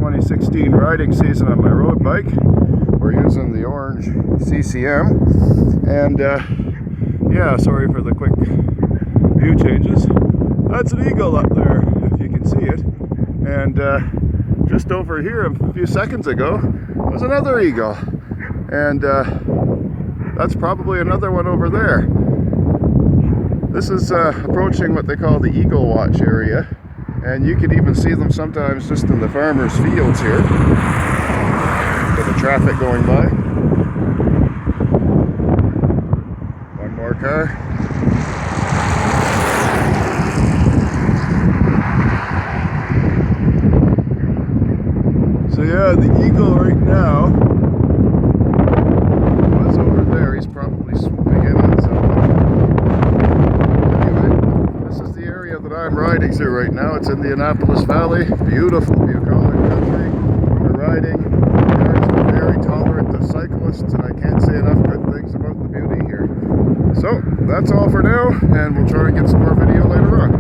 2016 riding season on my road bike. We're using the orange CCM, and yeah, sorry for the quick view changes. That's an eagle up there, if you can see it, and just over here a few seconds ago was another eagle, and that's probably another one over there. This is approaching what they call the Eagle Watch area, and you can even see them sometimes just in the farmers' fields here. Bit of traffic going by. One more car. So yeah, the eagle right now was over there. He's probably swooping in on something. Anyway, this is the area that I'm riding through right now. It's in the Annapolis Valley. Beautiful bucolic country. We're riding. Cars are very tolerant of cyclists, and I can't say enough good things about the beauty here. So that's all for now, and we'll try and get some more video later on.